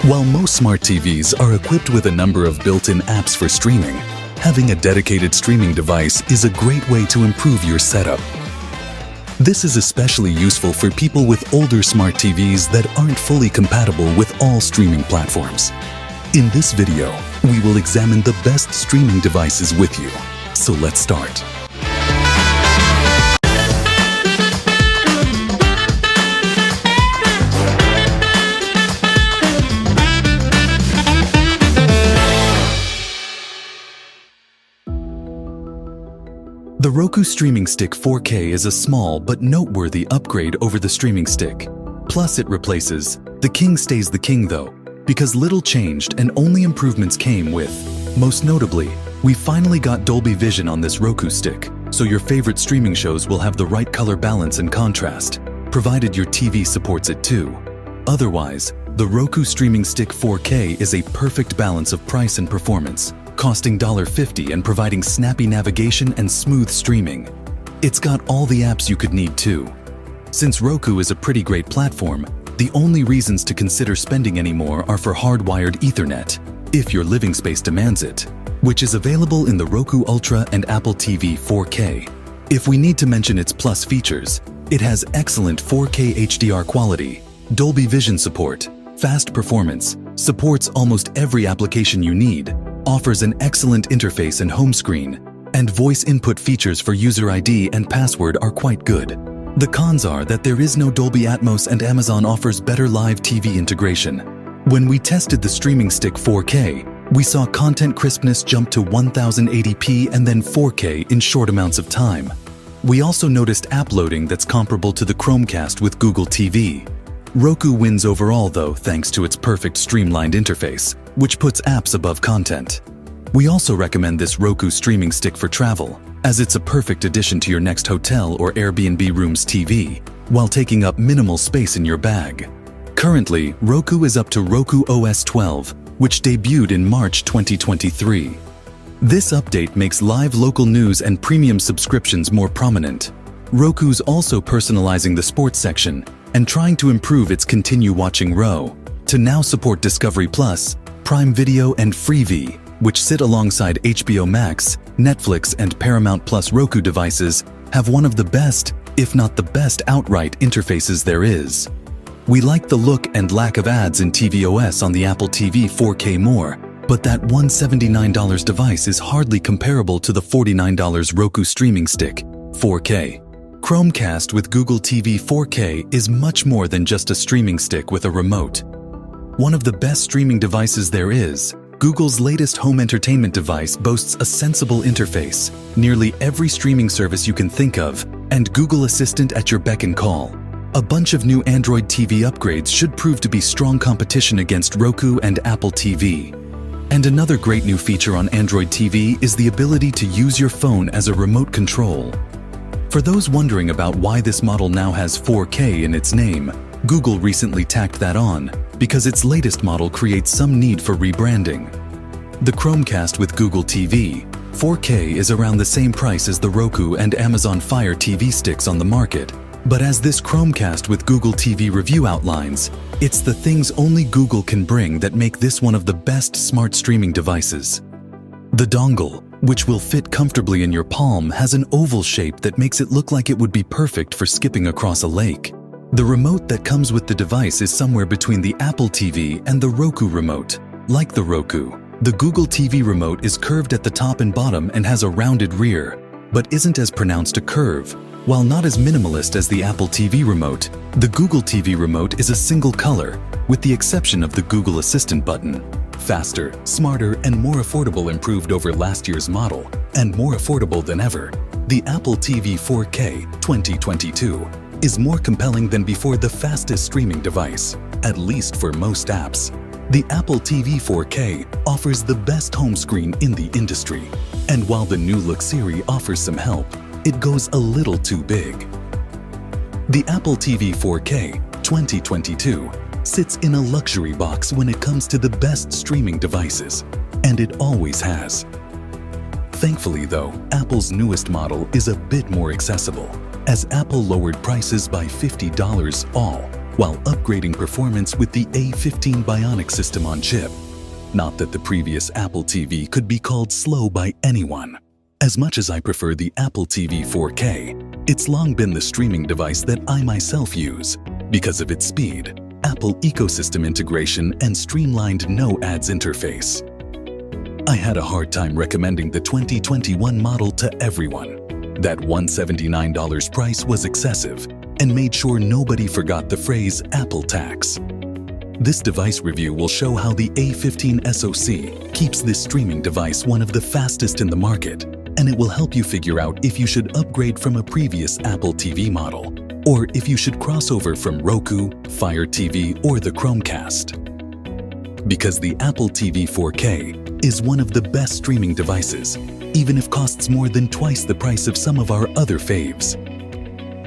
While most smart TVs are equipped with a number of built-in apps for streaming, having a dedicated streaming device is a great way to improve your setup. This is especially useful for people with older smart TVs that aren't fully compatible with all streaming platforms. In this video, we will examine the best streaming devices with you. So let's start. The Roku Streaming Stick 4K is a small but noteworthy upgrade over the Streaming Stick. Plus, it replaces the King stays the King though, because little changed and only improvements came with. Most notably, we finally got Dolby Vision on this Roku stick, so your favorite streaming shows will have the right color balance and contrast, provided your TV supports it too. Otherwise, the Roku Streaming Stick 4K is a perfect balance of price and performance, costing $50 and providing snappy navigation and smooth streaming. It's got all the apps you could need too. Since Roku is a pretty great platform, the only reasons to consider spending any more are for hardwired Ethernet, if your living space demands it, which is available in the Roku Ultra and Apple TV 4K. If we need to mention its plus features, it has excellent 4K HDR quality, Dolby Vision support, fast performance, supports almost every application you need, offers an excellent interface and home screen, and voice input features for user ID and password are quite good. The cons are that there is no Dolby Atmos and Amazon offers better live TV integration. When we tested the Streaming Stick 4K, we saw content crispness jump to 1080p and then 4K in short amounts of time. We also noticed app loading that's comparable to the Chromecast with Google TV. Roku wins overall though thanks to its perfect streamlined interface, which puts apps above content. We also recommend this Roku Streaming Stick for travel, as it's a perfect addition to your next hotel or Airbnb room's TV, while taking up minimal space in your bag. Currently, Roku is up to Roku OS 12, which debuted in March 2023. This update makes live local news and premium subscriptions more prominent. Roku's also personalizing the sports section and trying to improve its Continue Watching row to now support Discovery Plus, Prime Video and Freevee, which sit alongside HBO Max, Netflix and Paramount Plus. Roku devices have one of the best, if not the best outright interfaces there is. We like the look and lack of ads in tvOS on the Apple TV 4K more, but that $179 device is hardly comparable to the $49 Roku Streaming Stick 4K. Chromecast with Google TV 4K is much more than just a streaming stick with a remote. One of the best streaming devices there is, Google's latest home entertainment device boasts a sensible interface, nearly every streaming service you can think of, and Google Assistant at your beck and call. A bunch of new Android TV upgrades should prove to be strong competition against Roku and Apple TV. And another great new feature on Android TV is the ability to use your phone as a remote control. For those wondering about why this model now has 4K in its name, Google recently tacked that on because its latest model creates some need for rebranding. The Chromecast with Google TV 4K is around the same price as the Roku and Amazon Fire TV sticks on the market, but as this Chromecast with Google TV review outlines, it's the things only Google can bring that make this one of the best smart streaming devices. The dongle, which will fit comfortably in your palm, has an oval shape that makes it look like it would be perfect for skipping across a lake. The remote that comes with the device is somewhere between the Apple TV and the Roku remote. Like the Roku, the Google TV remote is curved at the top and bottom and has a rounded rear, but isn't as pronounced a curve. While not as minimalist as the Apple TV remote, the Google TV remote is a single color, with the exception of the Google Assistant button. Faster, smarter, and more affordable improved over last year's model, and more affordable than ever. The Apple TV 4K 2022 is more compelling than before the fastest streaming device, at least for most apps. The Apple TV 4K offers the best home screen in the industry, and while the new look Siri offers some help, it goes a little too big. The Apple TV 4K 2022 sits in a luxury box when it comes to the best streaming devices, and it always has. Thankfully though, Apple's newest model is a bit more accessible, as Apple lowered prices by $50 all, while upgrading performance with the A15 Bionic system on chip. Not that the previous Apple TV could be called slow by anyone. As much as I prefer the Apple TV 4K, it's long been the streaming device that I myself use because of its speed, Apple ecosystem integration, and streamlined no-ads interface. I had a hard time recommending the 2021 model to everyone. That $179 price was excessive and made sure nobody forgot the phrase Apple tax. This device review will show how the A15 SoC keeps this streaming device one of the fastest in the market, and it will help you figure out if you should upgrade from a previous Apple TV model, or if you should cross over from Roku, Fire TV, or the Chromecast. Because the Apple TV 4K is one of the best streaming devices, even if costs more than twice the price of some of our other faves.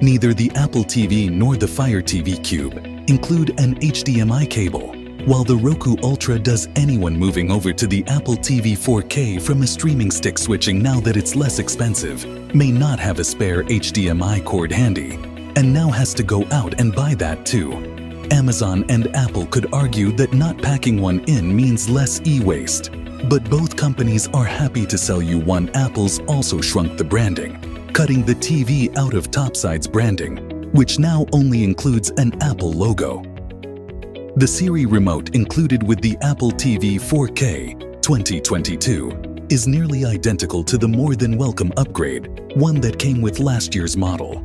Neither the Apple TV nor the Fire TV Cube include an HDMI cable, while the Roku Ultra does. Anyone moving over to the Apple TV 4K from a streaming stick switching now that it's less expensive may not have a spare HDMI cord handy, and now has to go out and buy that too. Amazon and Apple could argue that not packing one in means less e-waste, but both companies are happy to sell you one. Apple's also shrunk the branding, cutting the TV out of Topside's branding, which now only includes an Apple logo. The Siri remote included with the Apple TV 4K 2022 is nearly identical to the more than welcome upgrade, one that came with last year's model.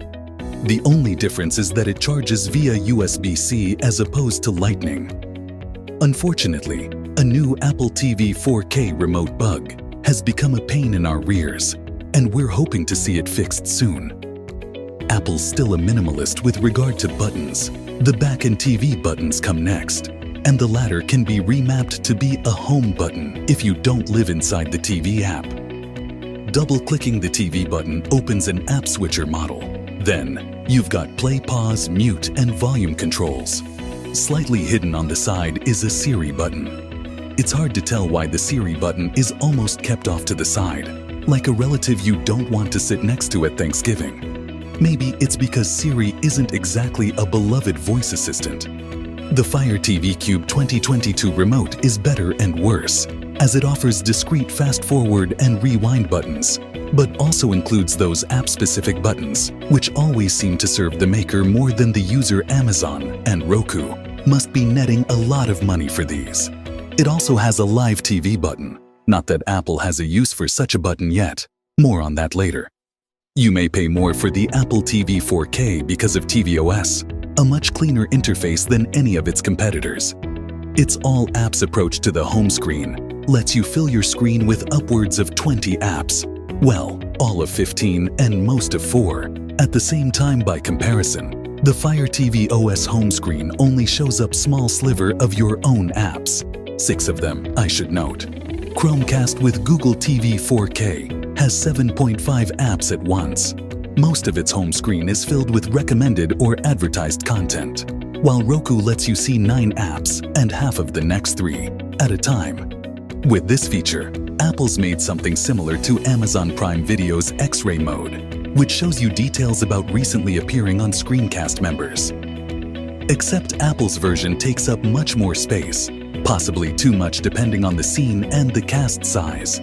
The only difference is that it charges via USB-C as opposed to Lightning. Unfortunately, a new Apple TV 4K remote bug has become a pain in our rears, and we're hoping to see it fixed soon. Apple's still a minimalist with regard to buttons. The back and TV buttons come next, and the latter can be remapped to be a home button if you don't live inside the TV app. Double-clicking the TV button opens an app switcher model. Then, you've got play, pause, mute, and volume controls. Slightly hidden on the side is a Siri button. It's hard to tell why the Siri button is almost kept off to the side, like a relative you don't want to sit next to at Thanksgiving. Maybe it's because Siri isn't exactly a beloved voice assistant. The Fire TV Cube 2022 remote is better and worse, as it offers discrete fast-forward and rewind buttons, but also includes those app-specific buttons, which always seem to serve the maker more than the user. Amazon and Roku must be netting a lot of money for these. It also has a live TV button. Not that Apple has a use for such a button yet. More on that later. You may pay more for the Apple TV 4K because of tvOS, a much cleaner interface than any of its competitors. Its all-apps approach to the home screen lets you fill your screen with upwards of 20 apps. Well, all of 15 and most of 4. At the same time, by comparison, the Fire TV OS home screen only shows up small sliver of your own apps. 6 of them, I should note. Chromecast with Google TV 4K has 7.5 apps at once. Most of its home screen is filled with recommended or advertised content, while Roku lets you see 9 apps and half of the next 3 at a time. With this feature, Apple's made something similar to Amazon Prime Video's X-ray mode, which shows you details about recently appearing on screencast members. Except Apple's version takes up much more space, possibly too much depending on the scene and the cast size.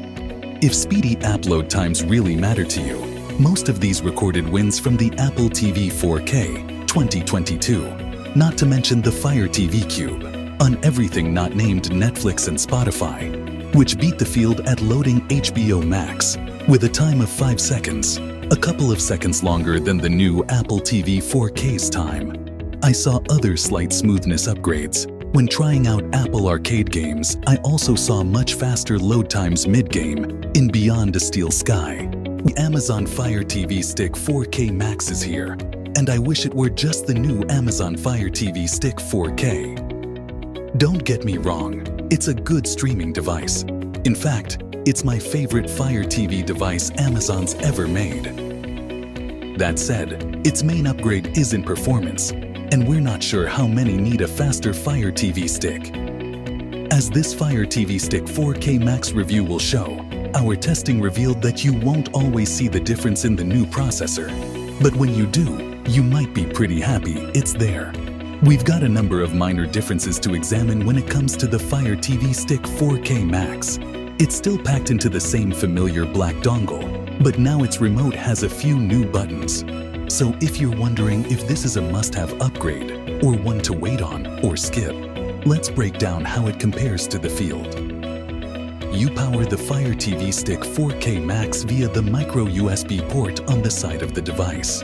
If speedy app load times really matter to you, most of these recorded wins from the Apple TV 4K 2022, not to mention the Fire TV Cube, on everything not named Netflix and Spotify, which beat the field at loading HBO Max with a time of 5 seconds, a couple of seconds longer than the new Apple TV 4K's time. I saw other slight smoothness upgrades. When trying out Apple Arcade games, I also saw much faster load times mid-game in Beyond a Steel Sky. The Amazon Fire TV Stick 4K Max is here, and I wish it were just the new Amazon Fire TV Stick 4K. Don't get me wrong, it's a good streaming device. In fact, it's my favorite Fire TV device Amazon's ever made. That said, its main upgrade is in performance, and we're not sure how many need a faster Fire TV Stick. As this Fire TV Stick 4K Max review will show, our testing revealed that you won't always see the difference in the new processor, but when you do, you might be pretty happy it's there. We've got a number of minor differences to examine when it comes to the Fire TV Stick 4K Max. It's still packed into the same familiar black dongle, but now its remote has a few new buttons. So if you're wondering if this is a must-have upgrade or one to wait on or skip, let's break down how it compares to the field. You power the Fire TV Stick 4K Max via the micro USB port on the side of the device.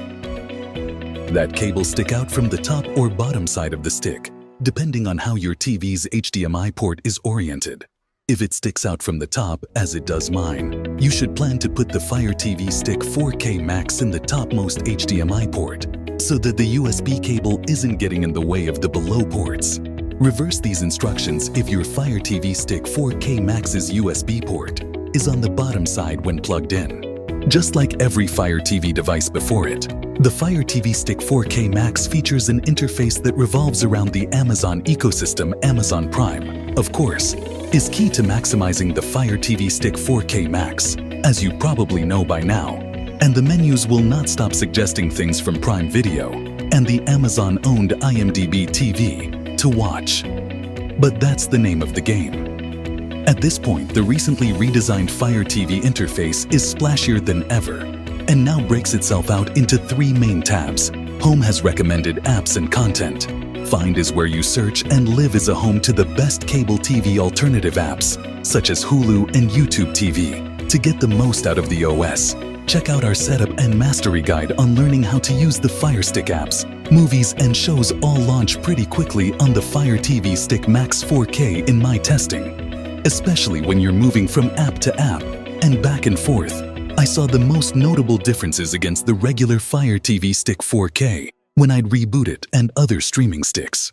That cable sticks out from the top or bottom side of the stick, depending on how your TV's HDMI port is oriented. If it sticks out from the top, as it does mine, you should plan to put the Fire TV Stick 4K Max in the topmost HDMI port so that the USB cable isn't getting in the way of the below ports. Reverse these instructions if your Fire TV Stick 4K Max's USB port is on the bottom side when plugged in. Just like every Fire TV device before it, the Fire TV Stick 4K Max features an interface that revolves around the Amazon ecosystem. Amazon Prime, of course, is key to maximizing the Fire TV Stick 4K Max, as you probably know by now, and the menus will not stop suggesting things from Prime Video and the Amazon-owned IMDb TV to watch. But that's the name of the game. At this point, the recently redesigned Fire TV interface is splashier than ever, and now breaks itself out into 3 main tabs. Home has recommended apps and content. Find is where you search, and Live is a home to the best cable TV alternative apps, such as Hulu and YouTube TV. To get the most out of the OS, check out our setup and mastery guide on learning how to use the Fire Stick apps. Movies and shows all launch pretty quickly on the Fire TV Stick Max 4K in my testing. Especially when you're moving from app to app and back and forth, I saw the most notable differences against the regular Fire TV Stick 4K when I'd reboot it and other streaming sticks.